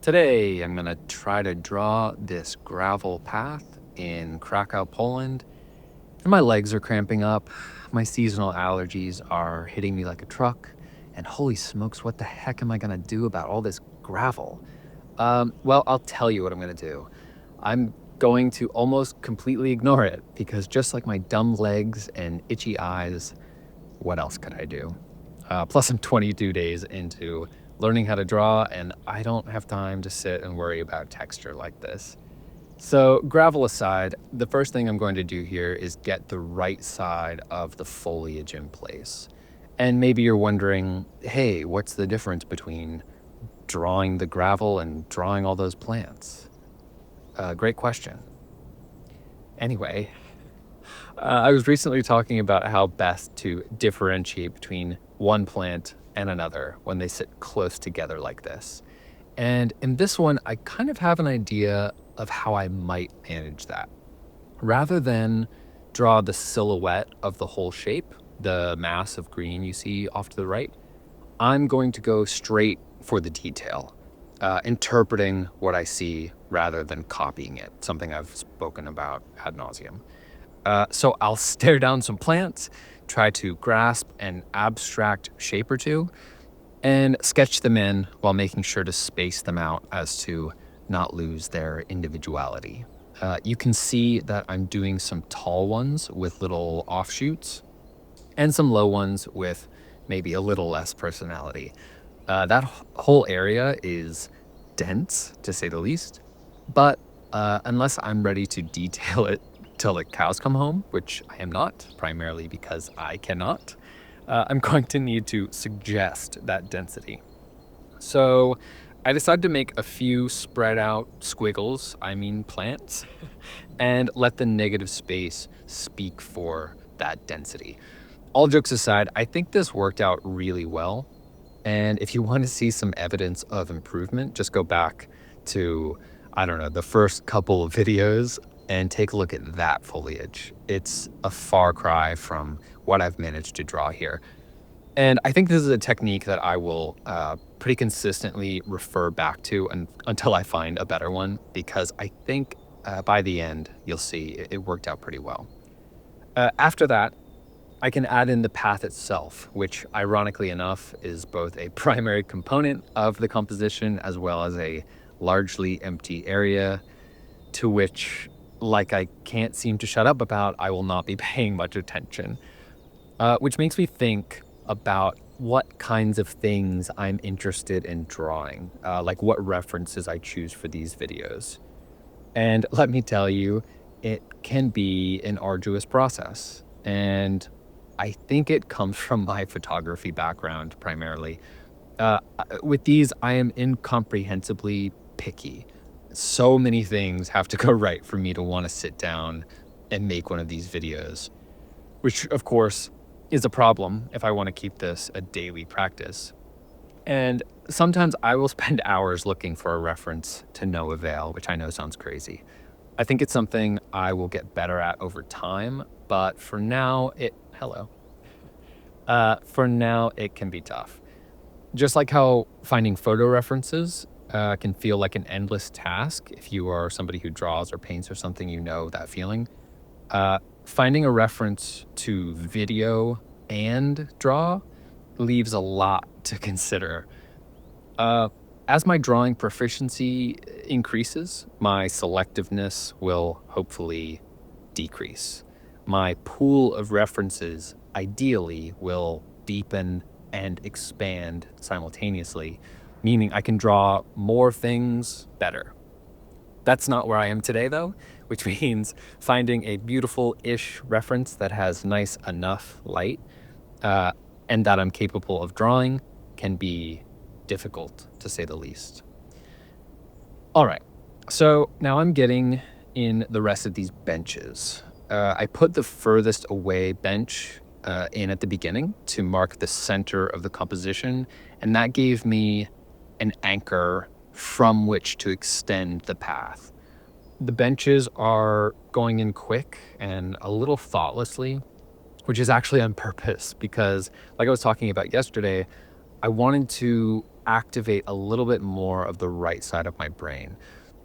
Today, I'm going to try to draw this gravel path in Krakow, Poland. And my legs are cramping up. My seasonal allergies are hitting me like a truck. And holy smokes, what the heck am I going to do about all this gravel? Well, I'll tell you what I'm going to do. I'm going to almost completely ignore it because just like my dumb legs and itchy eyes, what else could I do? Plus, I'm 22 days into learning how to draw, and I don't have time to sit and worry about texture like this. So, gravel aside, the first thing I'm going to do here is get the right side of the foliage in place. And maybe you're wondering, hey, what's the difference between drawing the gravel and drawing all those plants? Great question. Anyway, I was recently talking about how best to differentiate between one plant and another when they sit close together like this. And in this one, I kind of have an idea of how I might manage that. Rather than draw the silhouette of the whole shape, the mass of green you see off to the right, I'm going to go straight for the detail, interpreting what I see rather than copying it, something I've spoken about ad nauseum. So I'll stare down some plants, try to grasp an abstract shape or two, and sketch them in while making sure to space them out as to not lose their individuality. You can see that I'm doing some tall ones with little offshoots and some low ones with maybe a little less personality. That whole area is dense, to say the least, but unless I'm ready to detail it till the cows come home, which I am not, primarily because I cannot, I'm going to need to suggest that density. So I decided to make a few spread out squiggles, I mean plants, and let the negative space speak for that density. All jokes aside, I think this worked out really well. And if you want to see some evidence of improvement, just go back to, I don't know, the first couple of videos and take a look at that foliage. It's a far cry from what I've managed to draw here. And I think this is a technique that I will pretty consistently refer back to until I find a better one, because I think by the end, you'll see it worked out pretty well. After that, I can add in the path itself, which ironically enough is both a primary component of the composition as well as a largely empty area to which, like I can't seem to shut up about, I will not be paying much attention. Which makes me think about what kinds of things I'm interested in drawing, like what references I choose for these videos. And let me tell you, it can be an arduous process. And I think it comes from my photography background primarily. With these, I am incomprehensibly picky. So many things have to go right for me to want to sit down and make one of these videos, which of course is a problem if I want to keep this a daily practice. And sometimes I will spend hours looking for a reference to no avail, which I know sounds crazy. I think it's something I will get better at over time, but for now, for now, it can be tough. Just like how finding photo references can feel like an endless task if you are somebody who draws or paints or something, you know that feeling. Finding a reference to video and draw leaves a lot to consider. As my drawing proficiency increases, my selectiveness will hopefully decrease. My pool of references ideally will deepen and expand simultaneously, meaning I can draw more things better. That's not where I am today, though, which means finding a beautiful-ish reference that has nice enough light and that I'm capable of drawing can be difficult, to say the least. All right, so now I'm getting in the rest of these benches. I put the furthest away bench in at the beginning to mark the center of the composition, and that gave me an anchor from which to extend the path. The benches are going in quick and a little thoughtlessly, which is actually on purpose because, like I was talking about yesterday, I wanted to activate a little bit more of the right side of my brain.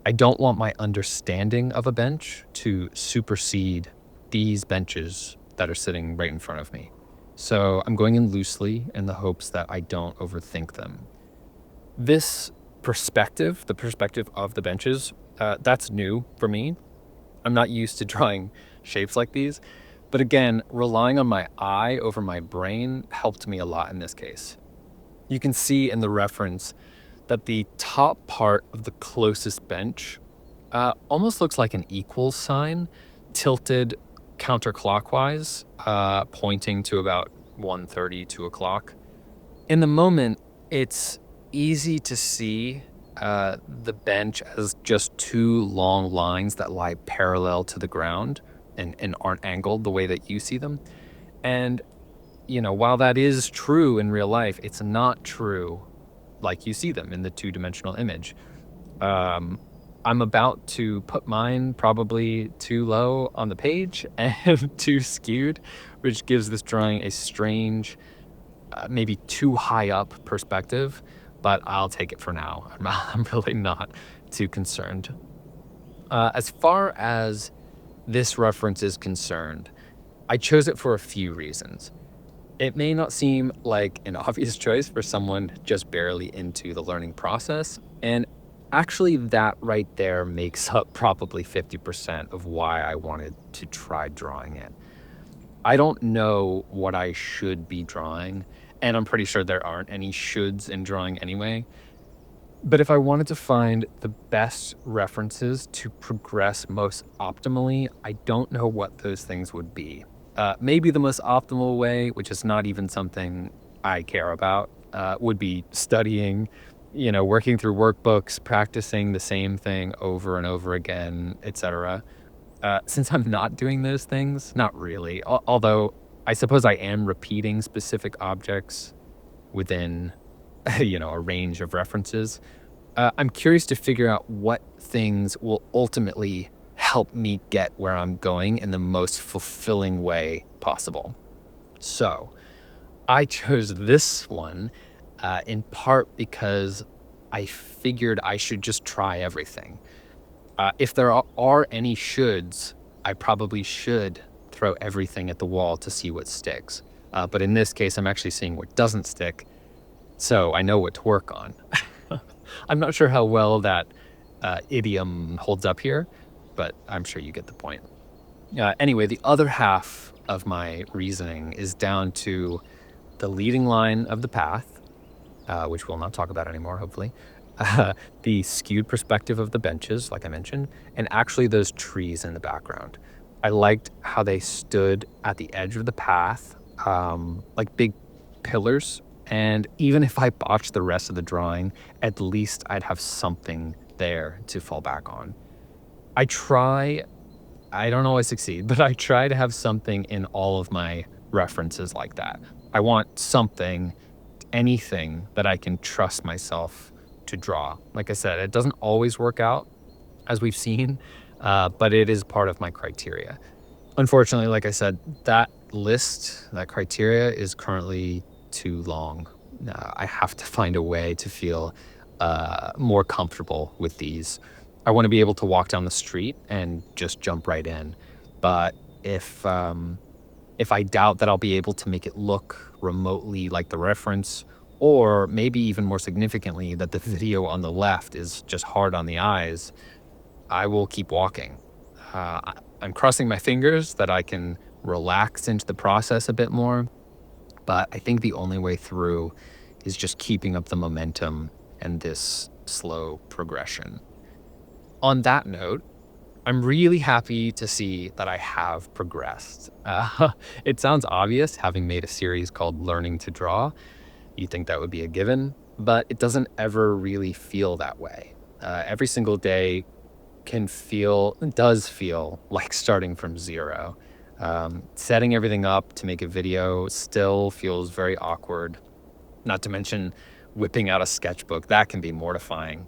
I don't want my understanding of a bench to supersede these benches that are sitting right in front of me. So I'm going in loosely in the hopes that I don't overthink them. This perspective, the perspective of the benches, that's new for me. I'm not used to drawing shapes like these. But again, relying on my eye over my brain helped me a lot in this case. You can see in the reference that the top part of the closest bench almost looks like an equal sign tilted counterclockwise, pointing to about 1:30, 2 o'clock. In the moment, it's easy to see the bench as just two long lines that lie parallel to the ground and aren't angled the way that you see them. And, while that is true in real life, it's not true like you see them in the two-dimensional image. Um, I'm about to put mine probably too low on the page and too skewed, which gives this drawing a strange, maybe too high up perspective, but I'll take it for now. I'm really not too concerned. As far as this reference is concerned, I chose it for a few reasons. It may not seem like an obvious choice for someone just barely into the learning process, and actually that right there makes up probably 50% of why I wanted to try drawing it. I don't know what I should be drawing, and I'm pretty sure there aren't any shoulds in drawing anyway. But if I wanted to find the best references to progress most optimally, I don't know what those things would be. Maybe the most optimal way, which is not even something I care about, would be studying, working through workbooks, practicing the same thing over and over again, etc. Since I'm not doing those things, not really. Although I suppose I am repeating specific objects within, a range of references. I'm curious to figure out what things will ultimately help me get where I'm going in the most fulfilling way possible. So I chose this one in part because I figured I should just try everything. If there are any shoulds, I probably should throw everything at the wall to see what sticks. But in this case, I'm actually seeing what doesn't stick, so I know what to work on. I'm not sure how well that idiom holds up here, but I'm sure you get the point. Anyway, the other half of my reasoning is down to the leading line of the path, which we'll not talk about anymore, hopefully, the skewed perspective of the benches, like I mentioned, and actually those trees in the background. I liked how they stood at the edge of the path, like big pillars. And even if I botched the rest of the drawing, at least I'd have something there to fall back on. I don't always succeed, but I try to have something in all of my references like that. I want something, anything that I can trust myself to draw. Like I said, it doesn't always work out, as we've seen, but it is part of my criteria. Unfortunately, like I said, that list, that criteria is currently too long. I have to find a way to feel more comfortable with these. I want to be able to walk down the street and just jump right in. But if I doubt that I'll be able to make it look remotely like the reference, or maybe even more significantly, that the video on the left is just hard on the eyes, I will keep walking. I'm crossing my fingers that I can relax into the process a bit more, but I think the only way through is just keeping up the momentum and this slow progression. On that note, I'm really happy to see that I have progressed. It sounds obvious having made a series called Learning to Draw. You'd think that would be a given, but it doesn't ever really feel that way. Every single day does feel like starting from zero. Setting everything up to make a video still feels very awkward, not to mention whipping out a sketchbook. That can be mortifying.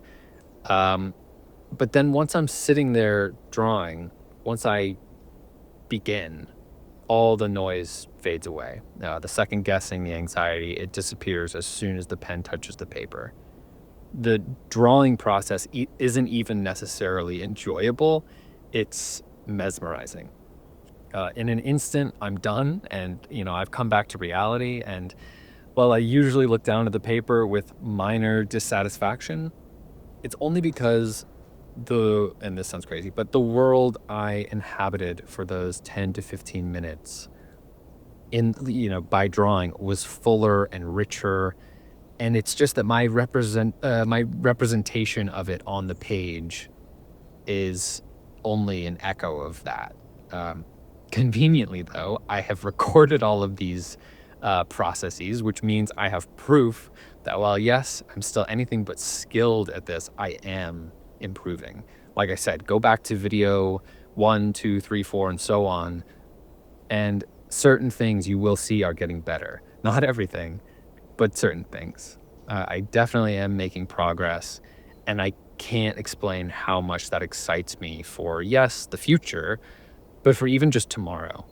But then once I'm sitting there drawing, once I begin, all the noise fades away. The second guessing, the anxiety, it disappears as soon as the pen touches the paper. The drawing process isn't even necessarily enjoyable. It's mesmerizing. In an instant, I'm done, and I've come back to reality. And while I usually look down at the paper with minor dissatisfaction, it's only because and this sounds crazy, but the world I inhabited for those 10 to 15 minutes by drawing was fuller and richer. And it's just that my representation of it on the page is only an echo of that. Conveniently, though, I have recorded all of these processes, which means I have proof that while, yes, I'm still anything but skilled at this, I am improving. Like I said, go back to video 1, 2, 3, 4, and so on, and certain things you will see are getting better. Not everything, but certain things. I definitely am making progress, and I can't explain how much that excites me for, yes, the future, but for even just tomorrow.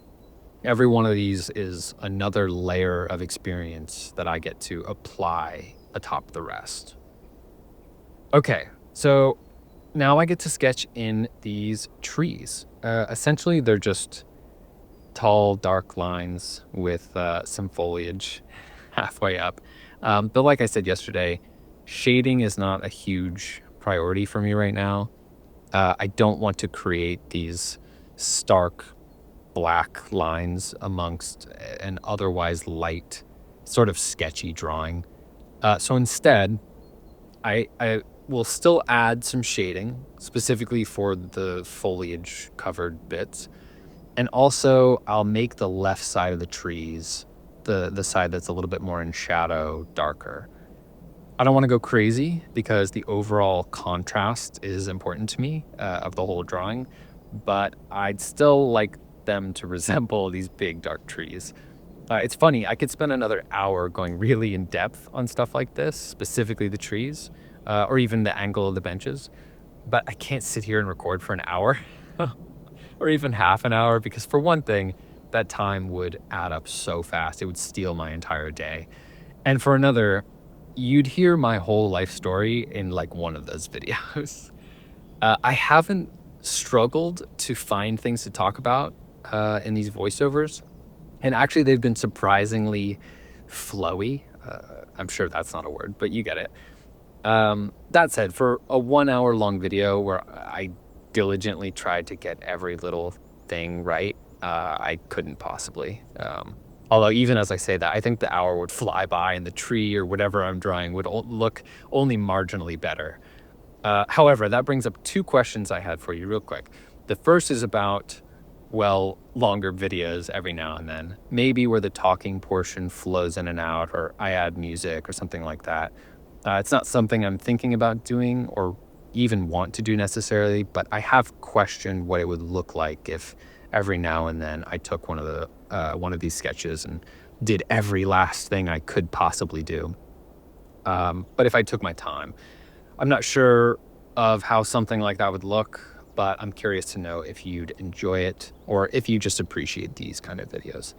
Every one of these is another layer of experience that I get to apply atop the rest. Okay, so now I get to sketch in these trees. Essentially, they're just tall, dark lines with some foliage halfway up. But like I said yesterday, shading is not a huge priority for me right now. I don't want to create these stark black lines amongst an otherwise light, sort of sketchy drawing. So instead, I will still add some shading, specifically for the foliage covered bits. And also, I'll make the left side of the trees, the side that's a little bit more in shadow, darker. I don't want to go crazy because the overall contrast is important to me of the whole drawing, but I'd still like them to resemble these big dark trees. It's funny, I could spend another hour going really in depth on stuff like this, specifically the trees, or even the angle of the benches, but I can't sit here and record for an hour or even half an hour because, for one thing, that time would add up so fast. It would steal my entire day. And for another, you'd hear my whole life story in like one of those videos. I haven't struggled to find things to talk about in these voiceovers. And actually, they've been surprisingly flowy. I'm sure that's not a word, but you get it. That said, for a 1 hour long video where I diligently tried to get every little thing right, I couldn't possibly. Although even as I say that, I think the hour would fly by and the tree or whatever I'm drawing would look only marginally better. However, that brings up two questions I had for you real quick. The first is about, well, longer videos every now and then, maybe where the talking portion flows in and out, or I add music or something like that. It's not something I'm thinking about doing or even want to do necessarily, but I have questioned what it would look like if every now and then I took one of these sketches and did every last thing I could possibly do. But if I took my time, I'm not sure of how something like that would look, but I'm curious to know if you'd enjoy it or if you just appreciate these kind of videos.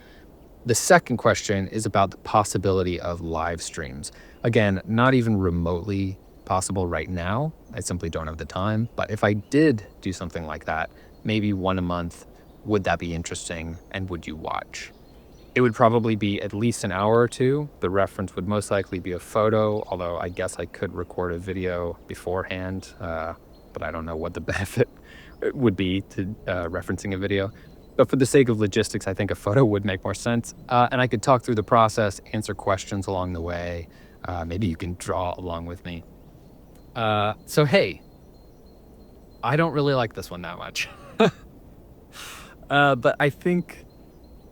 The second question is about the possibility of live streams. Again, not even remotely possible right now. I simply don't have the time. But if I did do something like that, maybe one a month, would that be interesting and would you watch? It would probably be at least an hour or two. The reference would most likely be a photo, although I guess I could record a video beforehand, but I don't know what the benefit would be to referencing a video. But for the sake of logistics, I think a photo would make more sense. And I could talk through the process, answer questions along the way. Maybe you can draw along with me. So, hey, I don't really like this one that much. But I think,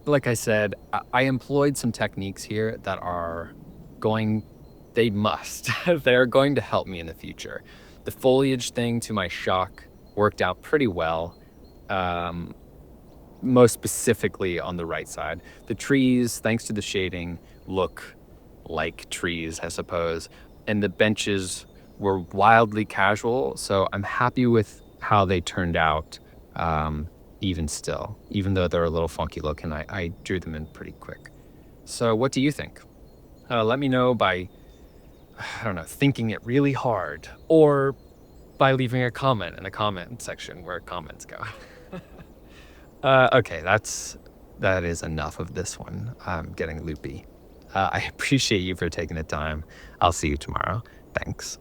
like I said, I employed some techniques here that they're going to help me in the future. The foliage thing, to my shock, worked out pretty well. Most specifically on the right side. The trees, thanks to the shading, look like trees, I suppose. And the benches were wildly casual, so I'm happy with how they turned out. even still. Even though they're a little funky looking, I drew them in pretty quick. So what do you think? Let me know by, I don't know, thinking it really hard, or by leaving a comment in the comment section where comments go. Okay, that is enough of this one. I'm getting loopy. I appreciate you for taking the time. I'll see you tomorrow. Thanks.